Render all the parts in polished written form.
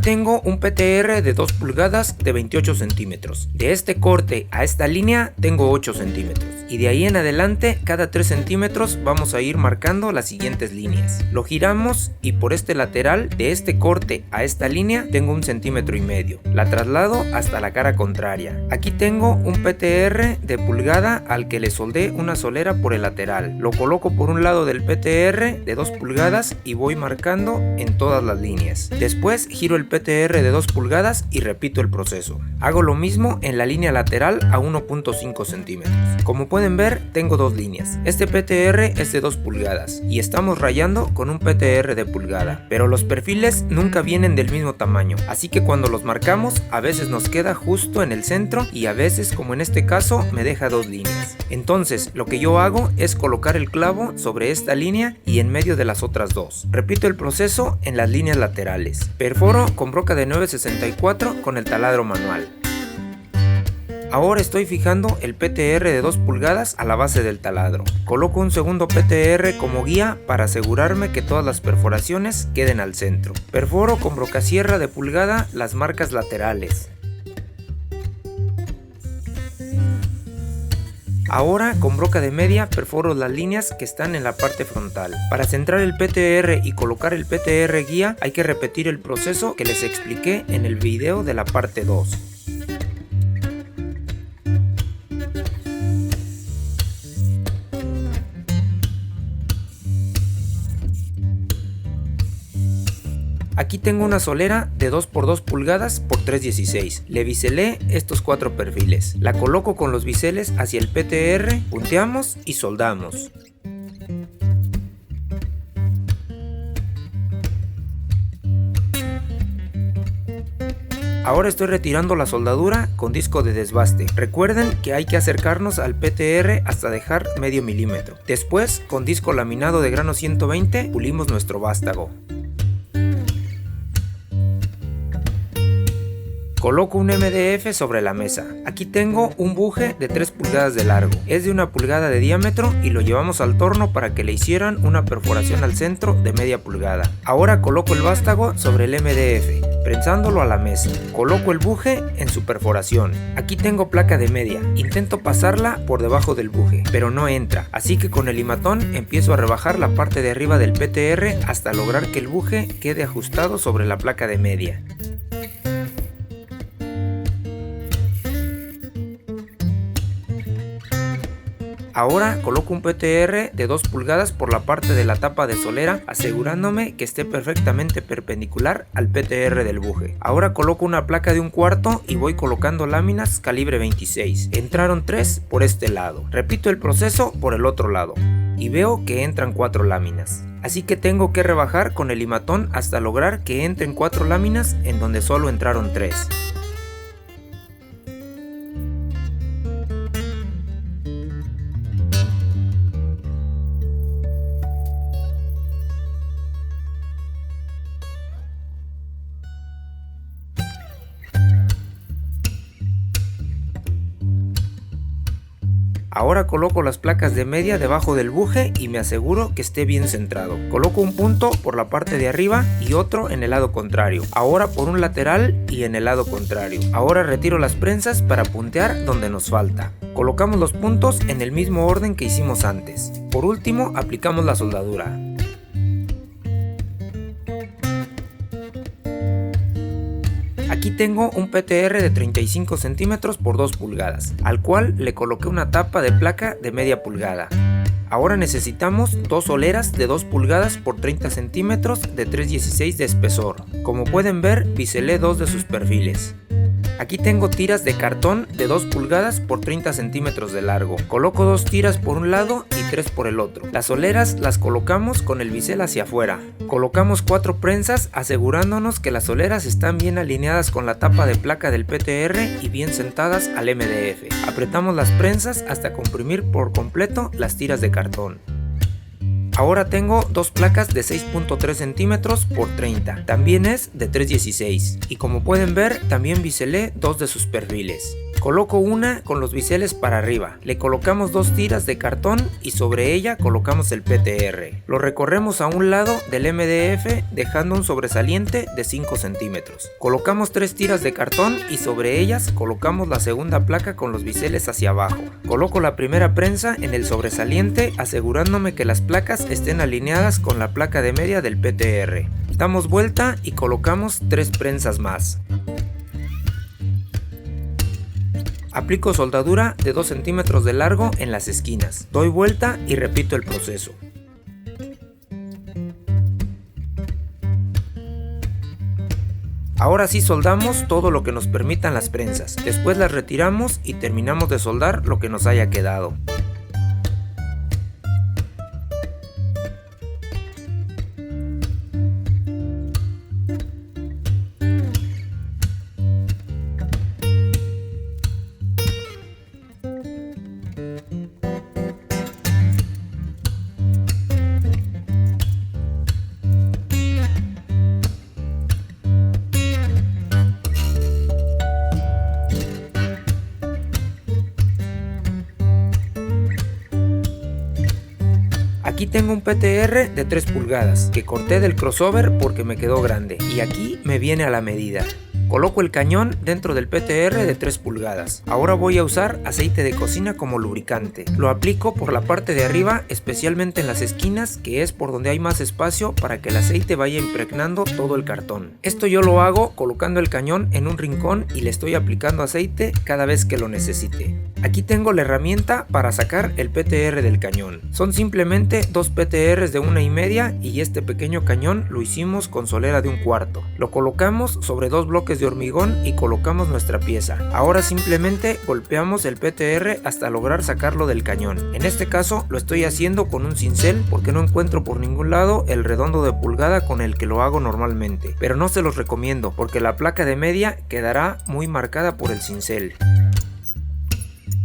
tengo un PTR de 2 pulgadas de 28 centímetros. De este corte a esta línea tengo 8 centímetros. Y de ahí en adelante, cada 3 centímetros vamos a ir marcando las siguientes líneas. Lo giramos y por este lateral, de este corte a esta línea, tengo 1,5 centímetros. La traslado hasta la cara contraria. Aquí tengo un PTR de pulgada al que le soldé una solera por el lateral. Lo coloco por un lado del PTR de 2 pulgadas y voy marcando en todas las líneas. Después giro el PTR de 2 pulgadas y repito el proceso. Hago lo mismo en la línea lateral a 1,5 centímetros. Como pueden ver, tengo dos líneas. Este PTR es de 2 pulgadas y estamos rayando con un PTR de pulgada, pero los perfiles nunca vienen del mismo tamaño, así que cuando los marcamos a veces nos queda justo en el centro y a veces, como en este caso, me deja 2 líneas. Entonces lo que yo hago es colocar el clavo sobre esta línea y en medio de las otras dos. Repito el proceso en las líneas laterales. Perforo con broca de 964 con el taladro manual. Ahora estoy fijando el PTR de 2 pulgadas a la base del taladro. Coloco un segundo PTR como guía para asegurarme que todas las perforaciones queden al centro. Perforo con brocasierra de pulgada las marcas laterales. Ahora con broca de media perforo las líneas que están en la parte frontal. Para centrar el PTR y colocar el PTR guía hay que repetir el proceso que les expliqué en el video de la parte 2. Aquí tengo una solera de 2 por 2 pulgadas por 3,16. Le biselé estos 4 perfiles. La coloco con los biseles hacia el PTR, punteamos y soldamos. Ahora estoy retirando la soldadura con disco de desbaste. Recuerden que hay que acercarnos al PTR hasta dejar medio milímetro. Después, con disco laminado de grano 120, pulimos nuestro vástago. Coloco un MDF sobre la mesa. Aquí tengo un buje de 3 pulgadas de largo. Es de 1 pulgada de diámetro y lo llevamos al torno para que le hicieran una perforación al centro de media pulgada. Ahora coloco el vástago sobre el MDF, prensándolo a la mesa. Coloco el buje en su perforación. Aquí tengo placa de media. Intento pasarla por debajo del buje, pero no entra. Así que con el limatón empiezo a rebajar la parte de arriba del PTR hasta lograr que el buje quede ajustado sobre la placa de media. Ahora coloco un PTR de 2 pulgadas por la parte de la tapa de solera, asegurándome que esté perfectamente perpendicular al PTR del buje. Ahora coloco una placa de 1/4 y voy colocando láminas calibre 26. Entraron 3 por este lado. Repito el proceso por el otro lado y veo que entran 4 láminas. Así que tengo que rebajar con el limatón hasta lograr que entren 4 láminas en donde solo entraron 3. Ahora coloco las placas de media debajo del buje y me aseguro que esté bien centrado. Coloco un punto por la parte de arriba y otro en el lado contrario. Ahora por un lateral y en el lado contrario. Ahora retiro las prensas para puntear donde nos falta. Colocamos los puntos en el mismo orden que hicimos antes. Por último, aplicamos la soldadura. Aquí tengo un PTR de 35 centímetros por 2 pulgadas, al cual le coloqué una tapa de placa de media pulgada. Ahora necesitamos 2 soleras de 2 pulgadas por 30 centímetros de 3,16 de espesor. Como pueden ver, biselé 2 de sus perfiles. Aquí tengo tiras de cartón de 2 pulgadas por 30 centímetros de largo. Coloco 2 tiras por un lado y 3 por el otro. Las soleras las colocamos con el bisel hacia afuera. Colocamos 4 prensas asegurándonos que las soleras están bien alineadas con la tapa de placa del PTR y bien sentadas al MDF. Apretamos las prensas hasta comprimir por completo las tiras de cartón. Ahora tengo 2 placas de 6.3 centímetros por 30, también es de 3,16 y como pueden ver también biselé 2 de sus perfiles. Coloco una con los biseles para arriba, le colocamos 2 tiras de cartón y sobre ella colocamos el PTR. Lo recorremos a un lado del MDF dejando un sobresaliente de 5 centímetros. Colocamos 3 tiras de cartón y sobre ellas colocamos la segunda placa con los biseles hacia abajo. Coloco la primera prensa en el sobresaliente asegurándome que las placas estén alineadas con la placa de media del PTR. Damos vuelta y colocamos 3 prensas más. Aplico soldadura de 2 centímetros de largo en las esquinas. Doy vuelta y repito el proceso. Ahora sí soldamos todo lo que nos permitan las prensas. Después las retiramos y terminamos de soldar lo que nos haya quedado. Aquí tengo un PTR de 3 pulgadas que corté del crossover porque me quedó grande y aquí me viene a la medida. Coloco el cañón dentro del PTR de 3 pulgadas. Ahora voy a usar aceite de cocina como lubricante. Lo aplico por la parte de arriba, especialmente en las esquinas, que es por donde hay más espacio para que el aceite vaya impregnando todo el cartón. Esto yo lo hago colocando el cañón en un rincón y le estoy aplicando aceite cada vez que lo necesite. Aquí tengo la herramienta para sacar el PTR del cañón. Son simplemente 2 PTRs de 1,5 y este pequeño cañón lo hicimos con solera de 1/4. Lo colocamos sobre 2 bloques de hormigón y colocamos nuestra pieza. Ahora simplemente golpeamos el PTR hasta lograr sacarlo del cañón. En este caso lo estoy haciendo con un cincel porque no encuentro por ningún lado el redondo de pulgada con el que lo hago normalmente. Pero no se los recomiendo porque la placa de media quedará muy marcada por el cincel.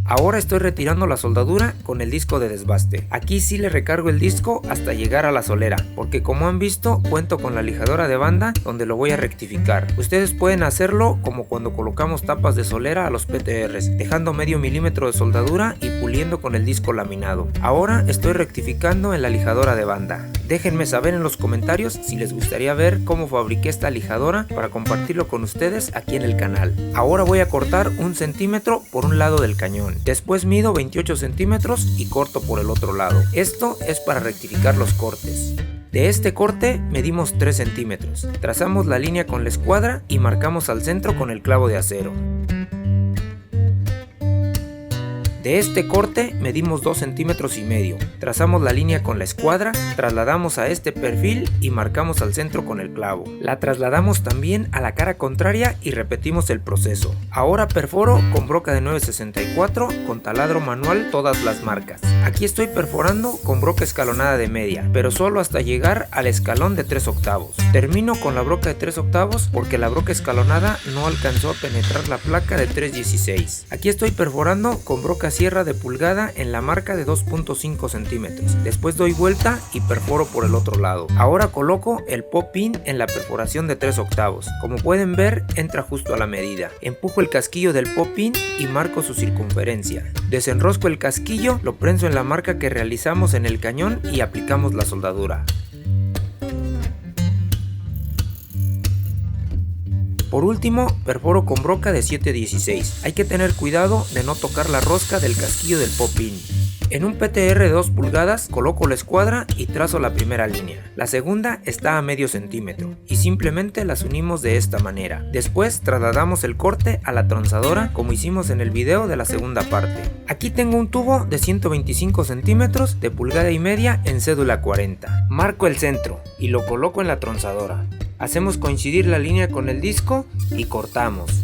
Ahora estoy retirando la soldadura con el disco de desbaste. Aquí sí le recargo el disco hasta llegar a la solera, porque como han visto cuento con la lijadora de banda donde lo voy a rectificar. Ustedes pueden hacerlo como cuando colocamos tapas de solera a los PTRs, dejando medio milímetro de soldadura y puliendo con el disco laminado. Ahora estoy rectificando en la lijadora de banda. Déjenme saber en los comentarios si les gustaría ver cómo fabriqué esta lijadora para compartirlo con ustedes aquí en el canal. Ahora voy a cortar 1 centímetro por un lado del cañón. Después mido 28 centímetros y corto por el otro lado. Esto es para rectificar los cortes. De este corte medimos 3 centímetros. Trazamos la línea con la escuadra y marcamos al centro con el clavo de acero. De este corte medimos 2,5 centímetros. Trazamos la línea con la escuadra, trasladamos a este perfil y marcamos al centro con el clavo. La trasladamos también a la cara contraria y repetimos el proceso. Ahora perforo con broca de 964 con taladro manual todas las marcas. Aquí estoy perforando con broca escalonada de media, pero solo hasta llegar al escalón de 3/8. Termino con la broca de 3/8 porque la broca escalonada no alcanzó a penetrar la placa de 3/16. Aquí estoy perforando con broca sierra de pulgada en la marca de 2,5 centímetros. Después doy vuelta y perforo por el otro lado. Ahora coloco el pop-in en la perforación de 3/8. Como pueden ver, entra justo a la medida. Empujo el casquillo del pop-in y marco su circunferencia. Desenrosco el casquillo, lo prenso en la marca que realizamos en el cañón y aplicamos la soldadura. Por último, perforo con broca de 7/16. Hay que tener cuidado de no tocar la rosca del casquillo del pop-in. En un PTR de 2 pulgadas coloco la escuadra y trazo la primera línea. La segunda está a medio centímetro y simplemente las unimos de esta manera. Después trasladamos el corte a la tronzadora como hicimos en el video de la segunda parte. Aquí tengo un tubo de 125 centímetros de 1,5 pulgadas en cédula 40. Marco el centro y lo coloco en la tronzadora. Hacemos coincidir la línea con el disco y cortamos.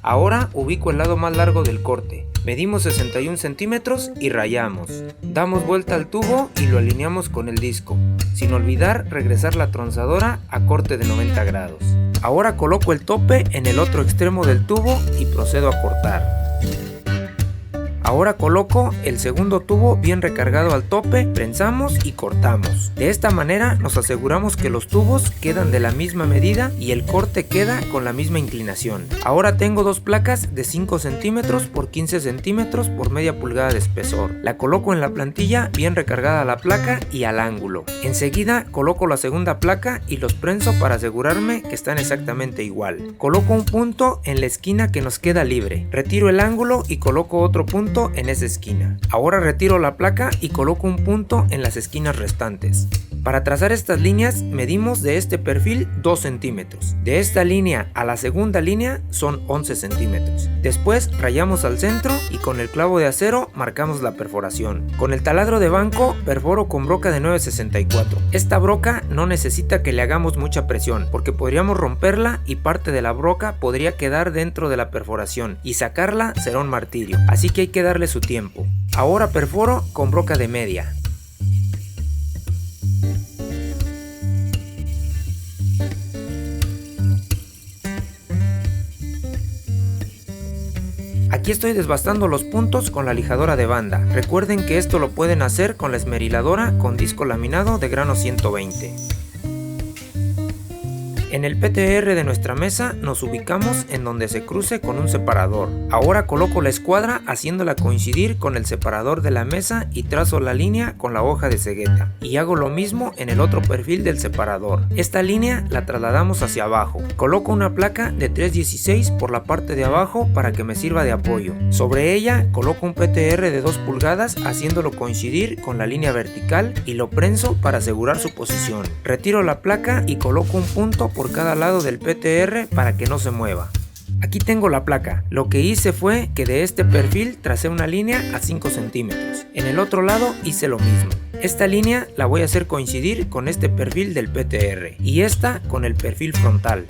Ahora ubico el lado más largo del corte. Medimos 61 centímetros y rayamos. Damos vuelta al tubo y lo alineamos con el disco, sin olvidar regresar la tronzadora a corte de 90 grados. Ahora coloco el tope en el otro extremo del tubo y procedo a cortar. Ahora coloco el segundo tubo bien recargado al tope, prensamos y cortamos. De esta manera nos aseguramos que los tubos quedan de la misma medida y el corte queda con la misma inclinación. Ahora tengo dos placas de 5 centímetros por 15 centímetros por media pulgada de espesor. La coloco en la plantilla bien recargada a la placa y al ángulo. Enseguida coloco la segunda placa y los prenso para asegurarme que están exactamente igual. Coloco un punto en la esquina que nos queda libre. Retiro el ángulo y coloco otro punto en esa esquina. Ahora retiro la placa y coloco un punto en las esquinas restantes. Para trazar estas líneas medimos de este perfil 2 centímetros. De esta línea a la segunda línea son 11 centímetros. Después rayamos al centro y con el clavo de acero marcamos la perforación. Con el taladro de banco perforo con broca de 964. Esta broca no necesita que le hagamos mucha presión porque podríamos romperla y parte de la broca podría quedar dentro de la perforación y sacarla será un martirio, así que hay que darle su tiempo. Ahora perforo con broca de media. Aquí estoy desbastando los puntos con la lijadora de banda. Recuerden que esto lo pueden hacer con la esmeriladora con disco laminado de grano 120. En el PTR de nuestra mesa nos ubicamos en donde se cruce con un separador. Ahora coloco la escuadra haciéndola coincidir con el separador de la mesa y trazo la línea con la hoja de cegueta. Y hago lo mismo en el otro perfil del separador. Esta línea la trasladamos hacia abajo. Coloco una placa de 3/16 por la parte de abajo para que me sirva de apoyo. Sobre ella coloco un PTR de 2 pulgadas haciéndolo coincidir con la línea vertical y lo prenso para asegurar su posición. Retiro la placa y coloco un punto por cada lado del PTR para que no se mueva. Aquí tengo la placa. Lo que hice fue que de este perfil tracé una línea a 5 centímetros. En el otro lado hice lo mismo. Esta línea la voy a hacer coincidir con este perfil del PTR y esta con el perfil frontal.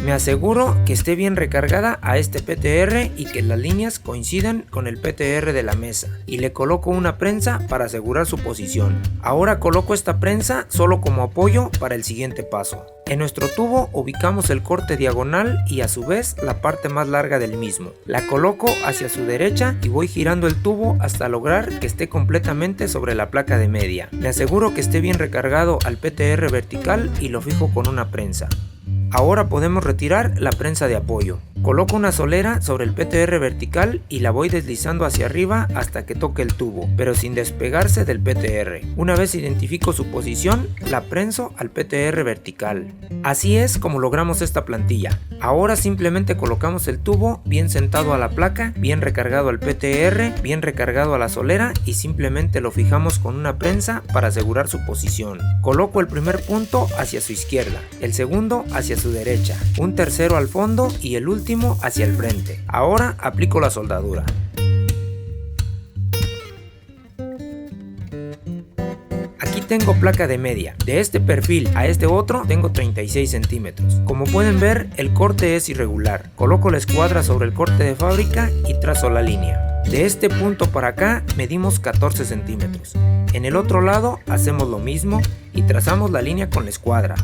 Me aseguro que esté bien recargada a este PTR y que las líneas coincidan con el PTR de la mesa y le coloco una prensa para asegurar su posición. Ahora coloco esta prensa solo como apoyo para el siguiente paso. En nuestro tubo ubicamos el corte diagonal y a su vez la parte más larga del mismo. La coloco hacia su derecha y voy girando el tubo hasta lograr que esté completamente sobre la placa de media. Me aseguro que esté bien recargado al PTR vertical y lo fijo con una prensa. Ahora podemos retirar la prensa de apoyo. Coloco una solera sobre el PTR vertical y la voy deslizando hacia arriba hasta que toque el tubo, pero sin despegarse del PTR. Una vez identifico su posición, la prenso al PTR vertical. Así es como logramos esta plantilla. Ahora simplemente colocamos el tubo bien sentado a la placa, bien recargado al PTR, bien recargado a la solera y simplemente lo fijamos con una prensa para asegurar su posición. Coloco el primer punto hacia su izquierda, el segundo hacia su derecha, un tercero al fondo y el último hacia el frente. Ahora aplico la soldadura. Aquí tengo placa de media. De este perfil a este otro tengo 36 centímetros. Como pueden ver, el corte es irregular. Coloco la escuadra sobre el corte de fábrica y trazo la línea. De este punto para acá medimos 14 centímetros. En el otro lado hacemos lo mismo y trazamos la línea con la escuadra.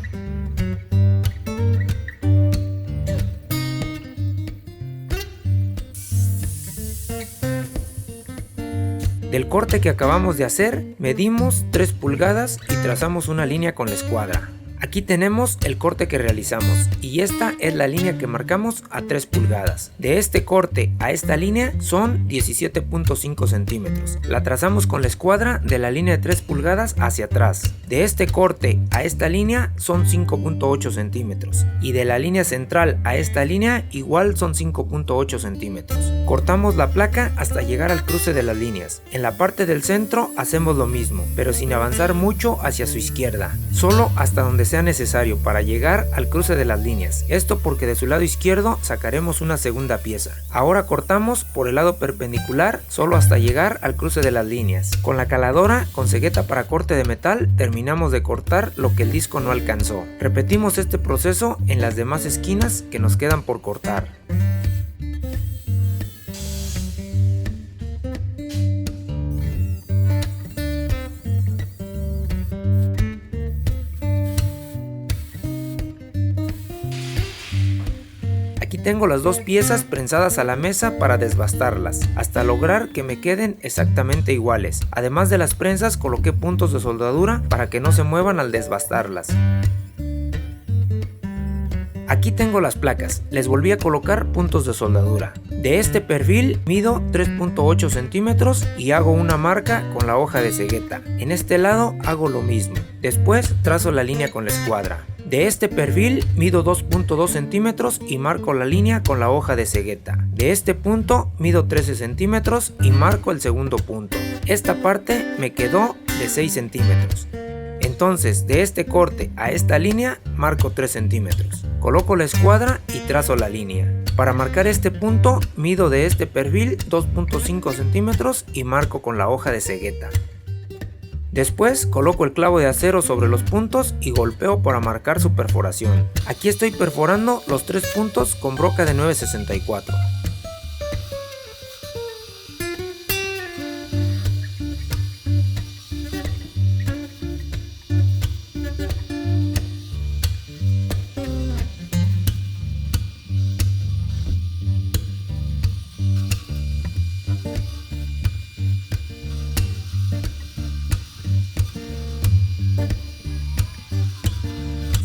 Del corte que acabamos de hacer, medimos 3 pulgadas y trazamos una línea con la escuadra. Aquí tenemos el corte que realizamos y esta es la línea que marcamos a 3 pulgadas. De este corte a esta línea son 17.5 centímetros. La trazamos con la escuadra de la línea de 3 pulgadas hacia atrás. De este corte a esta línea son 5.8 centímetros y de la línea central a esta línea igual son 5.8 centímetros. Cortamos la placa hasta llegar al cruce de las líneas. En la parte del centro hacemos lo mismo, pero sin avanzar mucho hacia su izquierda, solo hasta donde sea necesario para llegar al cruce de las líneas. Esto porque de su lado izquierdo sacaremos una segunda pieza. Ahora cortamos por el lado perpendicular solo hasta llegar al cruce de las líneas. Con la caladora con cegueta para corte de metal terminamos de cortar lo que el disco no alcanzó. Repetimos este proceso en las demás esquinas que nos quedan por cortar. tengo las dos piezas prensadas a la mesa para desbastarlas, hasta lograr que me queden exactamente iguales. Además de las prensas, coloqué puntos de soldadura para que no se muevan al desbastarlas. Aquí tengo las placas, les volví a colocar puntos de soldadura. De este perfil mido 3.8 centímetros y hago una marca con la hoja de cegueta. En este lado hago lo mismo. Después trazo la línea con la escuadra. De este perfil mido 2.2 centímetros y marco la línea con la hoja de cegueta. De este punto mido 13 centímetros y marco el segundo punto. Esta parte me quedó de 6 centímetros. Entonces de este corte a esta línea marco 3 centímetros. Coloco la escuadra y trazo la línea. Para marcar este punto mido de este perfil 2.5 centímetros y marco con la hoja de cegueta. Después coloco el clavo de acero sobre los puntos y golpeo para marcar su perforación. Aquí estoy perforando los 3 puntos con broca de 9.64.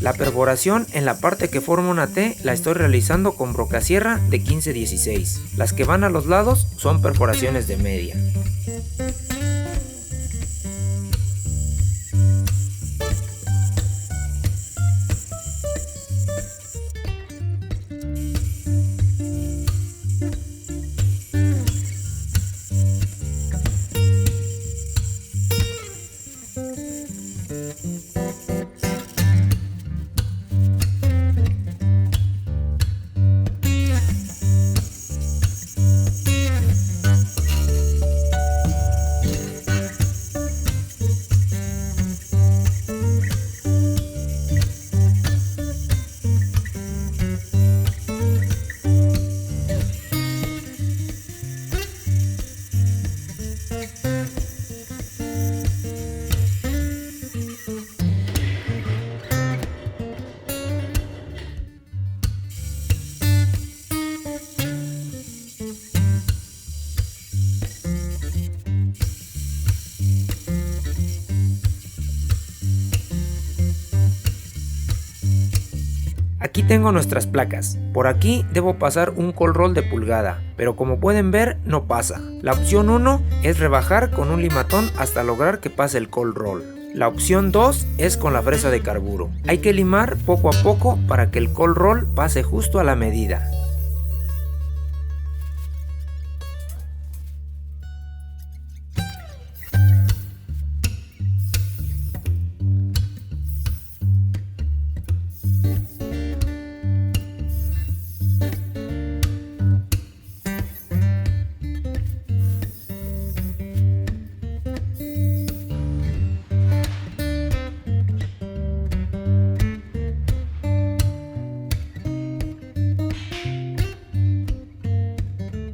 La perforación en la parte que forma una T la estoy realizando con brocasierra de 15-16. Las que van a los lados son perforaciones de media. Aquí tengo nuestras placas. Por aquí debo pasar un cold roll de pulgada, pero como pueden ver no pasa. La opción 1 es rebajar con un limatón hasta lograr que pase el cold roll. La opción 2 es con la fresa de carburo. Hay que limar poco a poco para que el cold roll pase justo a la medida.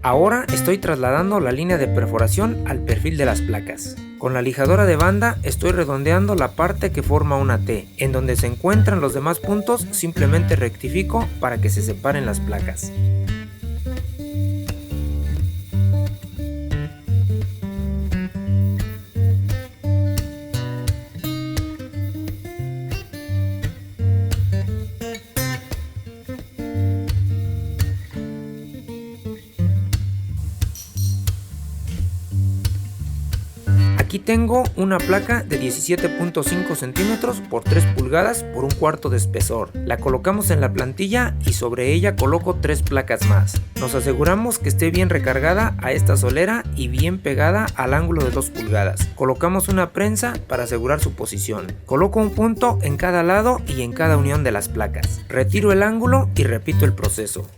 Ahora estoy trasladando la línea de perforación al perfil de las placas. Con la lijadora de banda estoy redondeando la parte que forma una T. En donde se encuentran los demás puntos simplemente rectifico para que se separen las placas. Aquí tengo una placa de 17.5 centímetros por 3 pulgadas por 1/4 de espesor. La colocamos en la plantilla y sobre ella coloco 3 placas más. Nos aseguramos que esté bien recargada a esta solera y bien pegada al ángulo de 2 pulgadas. Colocamos una prensa para asegurar su posición. Coloco un punto en cada lado y en cada unión de las placas. Retiro el ángulo y repito el proceso.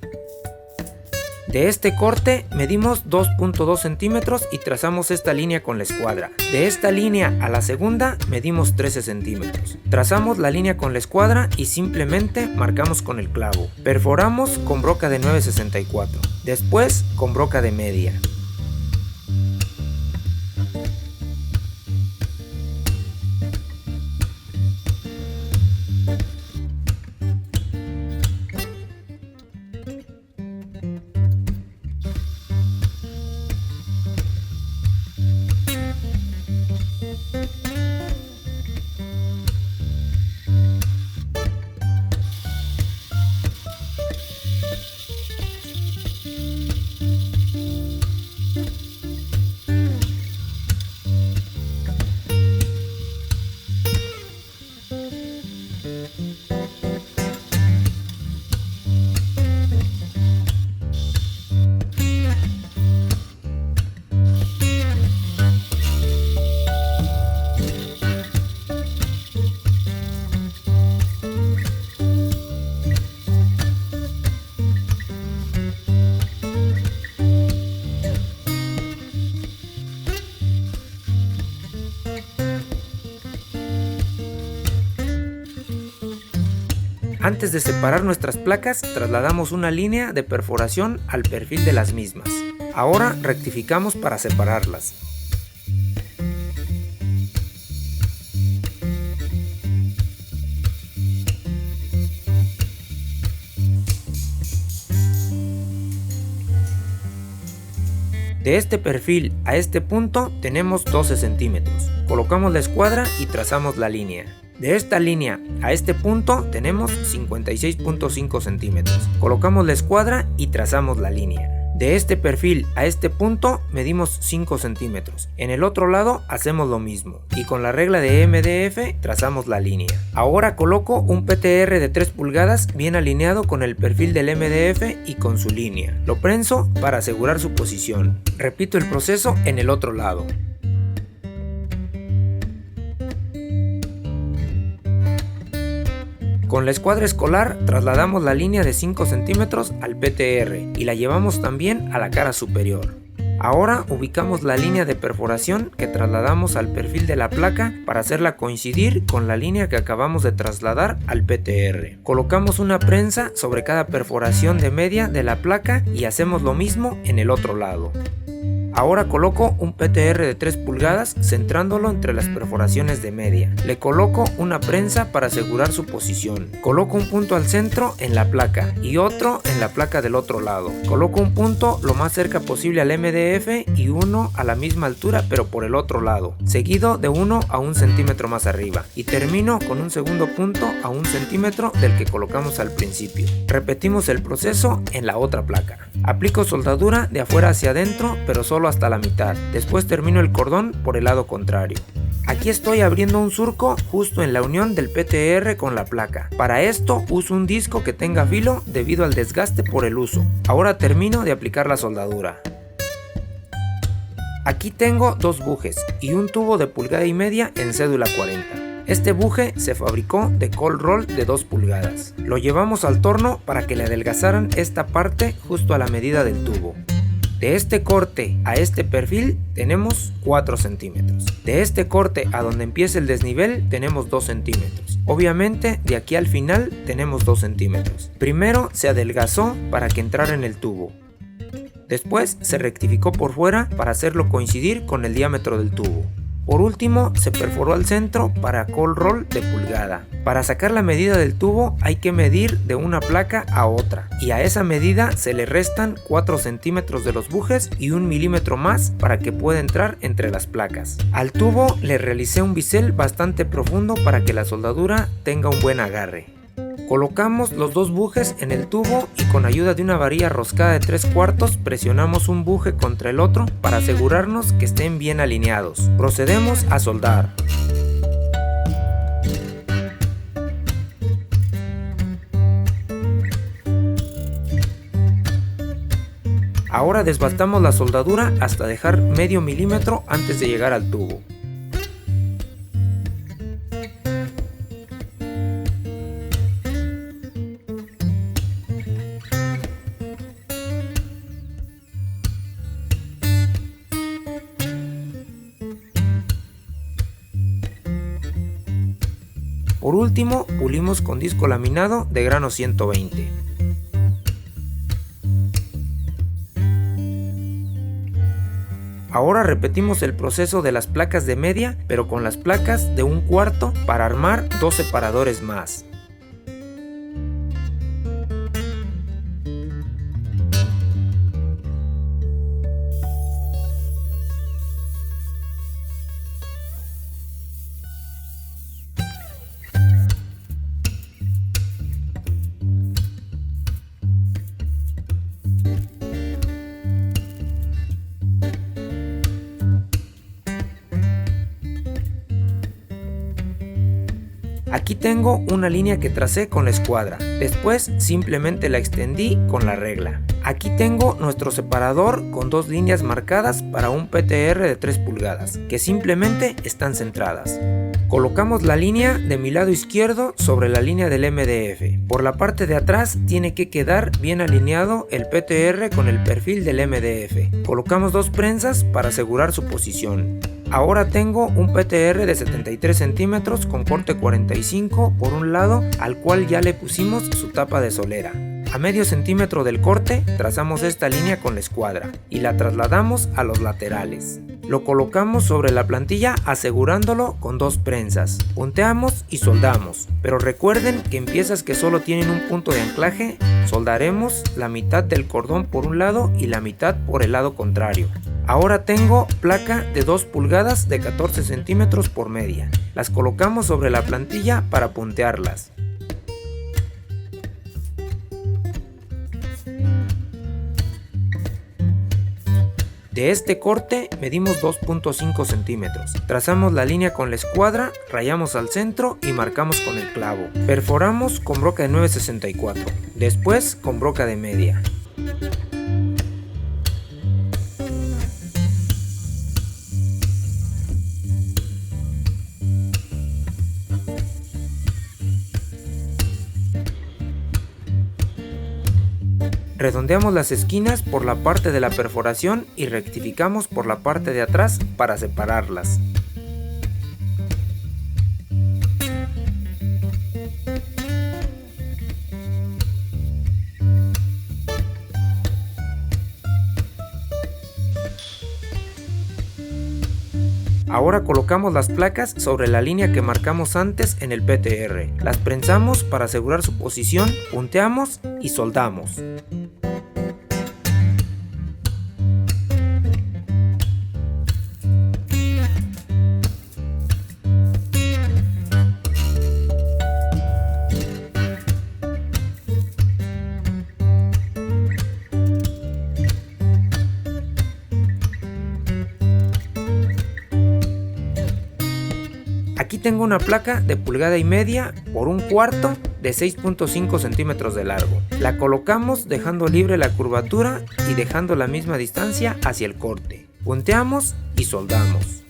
De este corte medimos 2.2 centímetros y trazamos esta línea con la escuadra. De esta línea a la segunda medimos 13 centímetros. Trazamos la línea con la escuadra y simplemente marcamos con el clavo. Perforamos con broca de 9.64. Después con broca de media. Antes de separar nuestras placas, trasladamos una línea de perforación al perfil de las mismas. Ahora rectificamos para separarlas. De este perfil a este punto tenemos 12 centímetros. Colocamos la escuadra y trazamos la línea. De esta línea a este punto tenemos 56.5 centímetros. Colocamos la escuadra y trazamos la línea. De este perfil a este punto medimos 5 centímetros. En el otro lado hacemos lo mismo y con la regla de MDF trazamos la línea. Ahora coloco un PTR de 3 pulgadas bien alineado con el perfil del MDF y con su línea. Lo prenso para asegurar su posición. Repito el proceso en el otro lado. Con la escuadra escolar trasladamos la línea de 5 centímetros al PTR y la llevamos también a la cara superior. Ahora ubicamos la línea de perforación que trasladamos al perfil de la placa para hacerla coincidir con la línea que acabamos de trasladar al PTR. Colocamos una prensa sobre cada perforación de media de la placa y hacemos lo mismo en el otro lado. Ahora coloco un PTR de 3 pulgadas centrándolo entre las perforaciones de media. Le coloco una prensa para asegurar su posición. Coloco un punto al centro en la placa y otro en la placa del otro lado. Coloco un punto lo más cerca posible al MDF y uno a la misma altura pero por el otro lado, seguido de 1 a 1 centímetro más arriba. Y termino con un segundo punto a 1 centímetro del que colocamos al principio. Repetimos el proceso en la otra placa. Aplico soldadura de afuera hacia adentro pero solo hasta la mitad. Después termino el cordón por el lado contrario. Aquí estoy abriendo un surco justo en la unión del PTR con la placa. Para esto uso un disco que tenga filo debido al desgaste por el uso. Ahora termino de aplicar la soldadura. Aquí tengo 2 bujes y un tubo de 1,5 pulgadas en cédula 40. Este buje se fabricó de cold roll de 2 pulgadas. Lo llevamos al torno para que le adelgazaran esta parte justo a la medida del tubo. De este corte a este perfil tenemos 4 centímetros. De este corte a donde empieza el desnivel tenemos 2 centímetros. Obviamente de aquí al final tenemos 2 centímetros. Primero se adelgazó para que entrara en el tubo. Después se rectificó por fuera para hacerlo coincidir con el diámetro del tubo. Por último, se perforó al centro para cold roll de pulgada. Para sacar la medida del tubo hay que medir de una placa a otra y a esa medida se le restan 4 centímetros de los bujes y 1 milímetro más para que pueda entrar entre las placas. Al tubo le realicé un bisel bastante profundo para que la soldadura tenga un buen agarre. Colocamos los 2 bujes en el tubo y con ayuda de una varilla roscada de 3/4 presionamos un buje contra el otro para asegurarnos que estén bien alineados. Procedemos a soldar. Ahora desbastamos la soldadura hasta dejar medio milímetro antes de llegar al tubo. Por último, pulimos con disco laminado de grano 120. Ahora repetimos el proceso de las placas de media, pero con las placas de 1/4 para armar 2 separadores más. Aquí tengo una línea que tracé con la escuadra, después simplemente la extendí con la regla. Aquí tengo nuestro separador con 2 líneas marcadas para un PTR de 3 pulgadas, que simplemente están centradas. Colocamos la línea de mi lado izquierdo sobre la línea del MDF. Por la parte de atrás tiene que quedar bien alineado el PTR con el perfil del MDF. Colocamos 2 prensas para asegurar su posición. Ahora tengo un PTR de 73 centímetros con corte 45 por un lado, al cual ya le pusimos su tapa de solera. A medio centímetro del corte trazamos esta línea con la escuadra y la trasladamos a los laterales. Lo colocamos sobre la plantilla asegurándolo con 2 prensas. Punteamos y soldamos, pero recuerden que en piezas que solo tienen un punto de anclaje, soldaremos la mitad del cordón por un lado y la mitad por el lado contrario. Ahora tengo placa de 2 pulgadas de 14 centímetros por media. Las colocamos sobre la plantilla para puntearlas. De este corte medimos 2.5 centímetros. Trazamos la línea con la escuadra, rayamos al centro y marcamos con el clavo. Perforamos con broca de 9.64, después con broca de media. Redondeamos las esquinas por la parte de la perforación y rectificamos por la parte de atrás para separarlas. Ahora colocamos las placas sobre la línea que marcamos antes en el PTR. Las prensamos para asegurar su posición, punteamos y soldamos. Aquí tengo una placa de 1,5 pulgadas por 1/4 de 6.5 centímetros de largo. La colocamos dejando libre la curvatura y dejando la misma distancia hacia el corte. Punteamos y soldamos.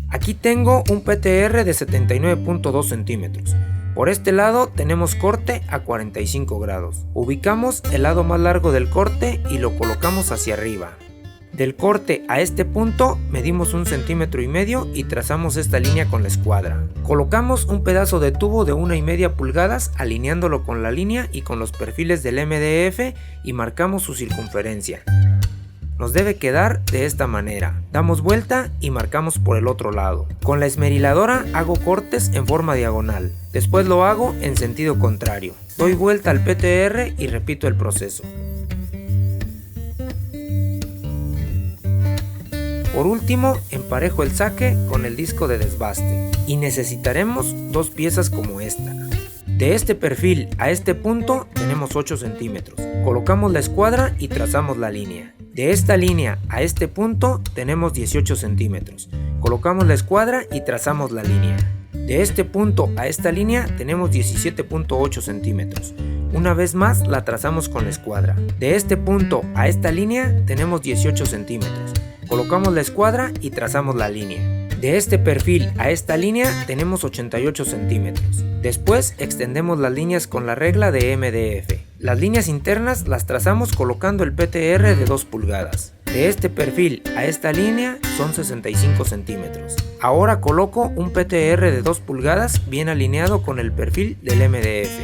Aquí tengo un PTR de 79.2 centímetros. Por este lado tenemos corte a 45 grados. Ubicamos el lado más largo del corte y lo colocamos hacia arriba. Del corte a este punto medimos 1,5 centímetros y trazamos esta línea con la escuadra. Colocamos un pedazo de tubo de 1,5 pulgadas alineándolo con la línea y con los perfiles del MDF y marcamos su circunferencia. Nos debe quedar de esta manera. Damos vuelta y marcamos por el otro lado. Con la esmeriladora hago cortes en forma diagonal. Después lo hago en sentido contrario. Doy vuelta al PTR y repito el proceso. Por último, emparejo el saque con el disco de desbaste. Y necesitaremos 2 piezas como esta. De este perfil a este punto tenemos 8 centímetros. Colocamos la escuadra y trazamos la línea. De esta línea a este punto tenemos 18 centímetros. Colocamos la escuadra y trazamos la línea. De este punto a esta línea tenemos 17.8 centímetros. Una vez más la trazamos con la escuadra. De este punto a esta línea tenemos 18 centímetros. Colocamos la escuadra y trazamos la línea. De este perfil a esta línea tenemos 88 centímetros. Después extendemos las líneas con la regla de MDF. Las líneas internas las trazamos colocando el PTR de 2 pulgadas. De este perfil a esta línea son 65 centímetros. Ahora coloco un PTR de 2 pulgadas bien alineado con el perfil del MDF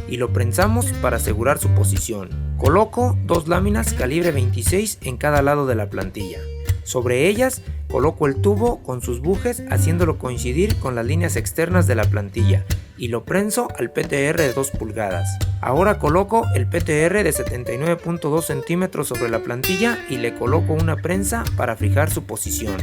y lo prensamos para asegurar su posición. Coloco 2 láminas calibre 26 en cada lado de la plantilla. Sobre ellas coloco el tubo con sus bujes haciéndolo coincidir con las líneas externas de la plantilla y lo prenso al PTR de 2 pulgadas. Ahora coloco el PTR de 79.2 centímetros sobre la plantilla y le coloco una prensa para fijar su posición.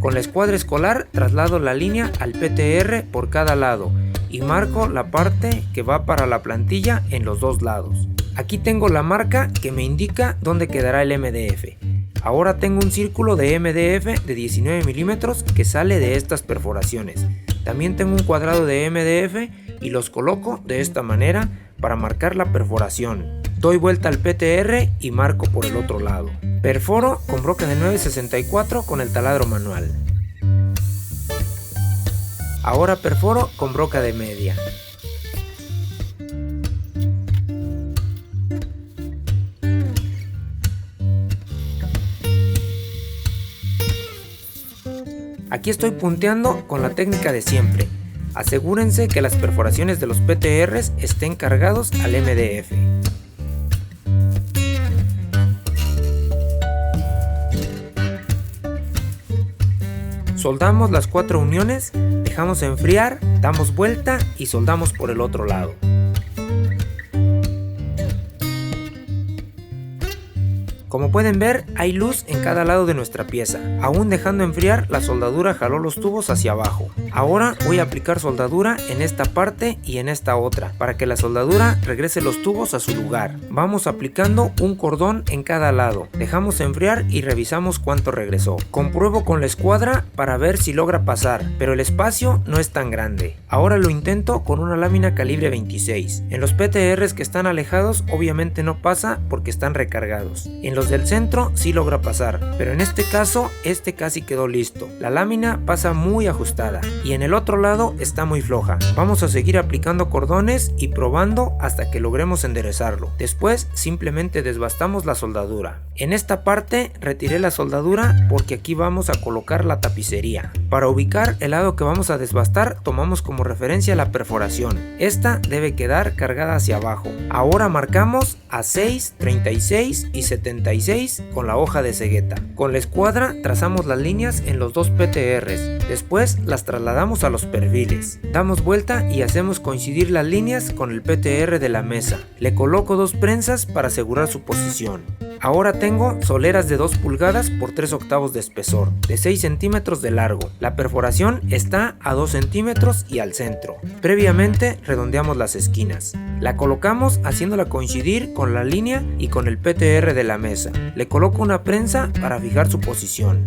Con la escuadra escolar traslado la línea al PTR por cada lado y marco la parte que va para la plantilla en los 2 lados. Aquí tengo la marca que me indica dónde quedará el MDF. Ahora tengo un círculo de MDF de 19 milímetros que sale de estas perforaciones. También tengo un cuadrado de MDF y los coloco de esta manera para marcar la perforación. Doy vuelta al PTR y marco por el otro lado. Perforo con broca de 9.64 con el taladro manual. Ahora perforo con broca de media. Aquí estoy punteando con la técnica de siempre. Asegúrense que las perforaciones de los PTRs estén cargados al MDF. Soldamos las 4 uniones, dejamos enfriar, damos vuelta y soldamos por el otro lado. Como pueden ver, hay luz en cada lado de nuestra pieza. Aún dejando enfriar, la soldadura jaló los tubos hacia abajo. Ahora voy a aplicar soldadura en esta parte y en esta otra, para que la soldadura regrese los tubos a su lugar. Vamos aplicando un cordón en cada lado. Dejamos enfriar y revisamos cuánto regresó. Compruebo con la escuadra para ver si logra pasar, pero el espacio no es tan grande. Ahora lo intento con una lámina calibre 26. En los PTRs que están alejados obviamente no pasa porque están recargados. En los del centro sí logra pasar, pero en este caso casi quedó listo. La lámina pasa muy ajustada y en el otro lado está muy floja. Vamos a seguir aplicando cordones y probando hasta que logremos enderezarlo. Después simplemente desbastamos la soldadura. En esta parte retiré la soldadura porque aquí vamos a colocar la tapicería. Para ubicar el lado que vamos a desbastar tomamos como referencia la perforación. Esta debe quedar cargada hacia abajo. Ahora marcamos a 6, 36 y 76 con la hoja de cegueta. Con la escuadra trazamos las líneas en los dos PTRs. Después las trasladamos a los perfiles. Damos vuelta y hacemos coincidir las líneas con el PTR de la mesa. Le coloco 2 prensas para asegurar su posición. Ahora tengo soleras de 2 pulgadas por 3 octavos de espesor, de 6 centímetros de largo. La perforación está a 2 centímetros y al centro. Previamente redondeamos las esquinas. La colocamos haciéndola coincidir con la línea y con el PTR de la mesa. Le coloco una prensa para fijar su posición.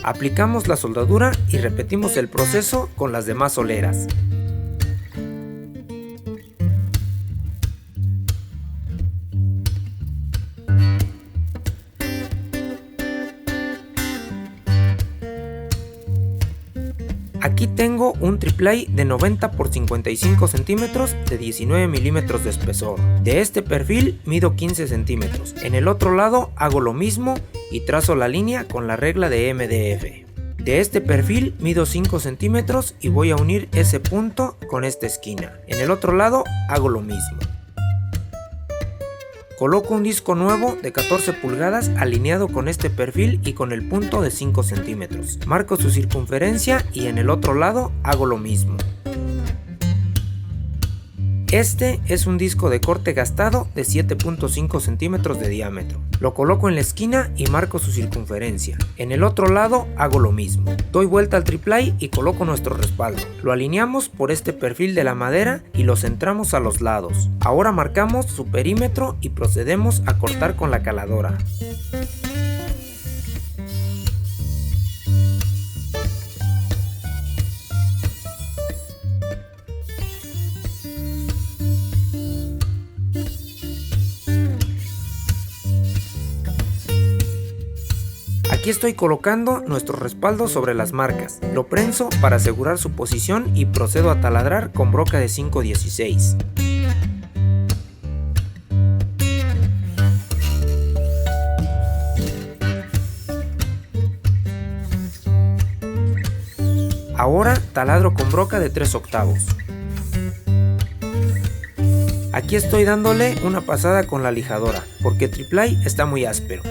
Aplicamos la soldadura y repetimos el proceso con las demás soleras. Aquí tengo un triplay de 90 por 55 centímetros de 19 milímetros de espesor. De este perfil mido 15 centímetros. En el otro lado hago lo mismo y trazo la línea con la regla de MDF. De este perfil mido 5 centímetros y voy a unir ese punto con esta esquina. En el otro lado hago lo mismo. Coloco un disco nuevo de 14 pulgadas alineado con este perfil y con el punto de 5 centímetros. Marco su circunferencia y en el otro lado hago lo mismo. Este es un disco de corte gastado de 7.5 centímetros de diámetro. Lo coloco en la esquina y marco su circunferencia. En el otro lado hago lo mismo. Doy vuelta al triplay y coloco nuestro respaldo. Lo alineamos por este perfil de la madera y lo centramos a los lados. Ahora marcamos su perímetro y procedemos a cortar con la caladora. Aquí estoy colocando nuestro respaldo sobre las marcas. Lo prenso para asegurar su posición y procedo a taladrar con broca de 516. Ahora taladro con broca de 3 octavos. Aquí estoy dándole una pasada con la lijadora, porque el triplay está muy áspero.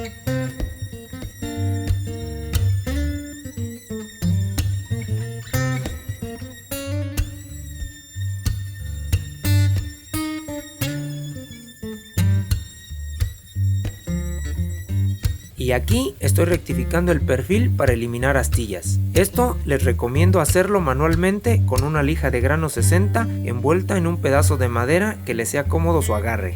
Y aquí estoy rectificando el perfil para eliminar astillas. Esto les recomiendo hacerlo manualmente con una lija de grano 60 envuelta en un pedazo de madera que les sea cómodo su agarre.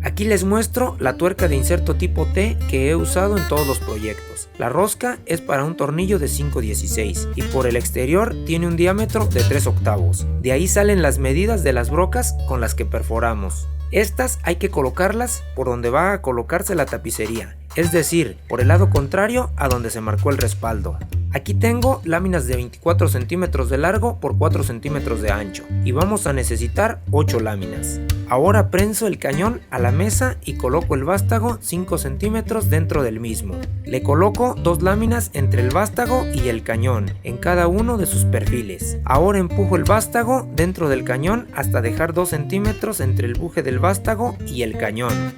Aquí les muestro la tuerca de inserto tipo T que he usado en todos los proyectos. La rosca es para un tornillo de 5/16 y por el exterior tiene un diámetro de 3 octavos. De ahí salen las medidas de las brocas con las que perforamos. Estas hay que colocarlas por donde va a colocarse la tapicería. es decir, por el lado contrario a donde se marcó el respaldo. Aquí tengo láminas de 24 centímetros de largo por 4 centímetros de ancho y vamos a necesitar 8 láminas. Ahora prenso el cañón a la mesa y coloco el vástago 5 centímetros dentro del mismo. Le coloco 2 láminas entre el vástago y el cañón, en cada uno de sus perfiles. Ahora empujo el vástago dentro del cañón hasta dejar 2 centímetros entre el buje del vástago y el cañón.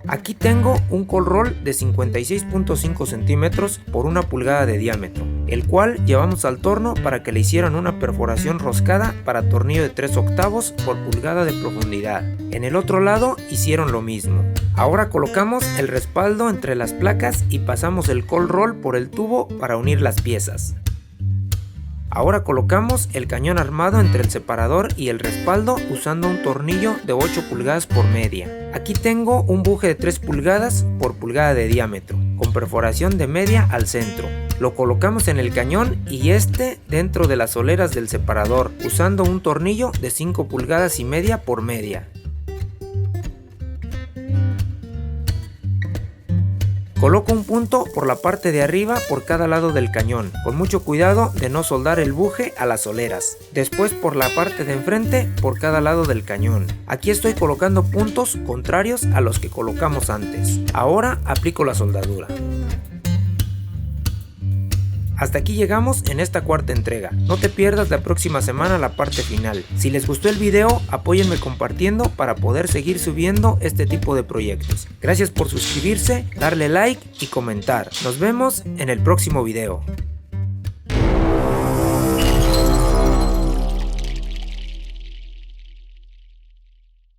Aquí tengo un cold roll de 56.5 centímetros por 1 pulgada de diámetro, el cual llevamos al torno para que le hicieran una perforación roscada para tornillo de 3/8 por pulgada de profundidad. En el otro lado hicieron lo mismo. Ahora colocamos el respaldo entre las placas y pasamos el cold roll por el tubo para unir las piezas. Ahora colocamos el cañón armado entre el separador y el respaldo usando un tornillo de 8 pulgadas por media. Aquí tengo un buje de 3 pulgadas por pulgada de diámetro, con perforación de media al centro. Lo colocamos en el cañón y dentro de las soleras del separador, usando un tornillo de 5 pulgadas y media por media. Coloco un punto por la parte de arriba por cada lado del cañón, con mucho cuidado de no soldar el buje a las soleras. Después por la parte de enfrente por cada lado del cañón. Aquí estoy colocando puntos contrarios a los que colocamos antes. Ahora aplico la soldadura. Hasta aquí llegamos en esta cuarta entrega. No te pierdas la próxima semana la parte final. Si les gustó el video, apóyenme compartiendo para poder seguir subiendo este tipo de proyectos. Gracias por suscribirse, darle like y comentar. Nos vemos en el próximo video.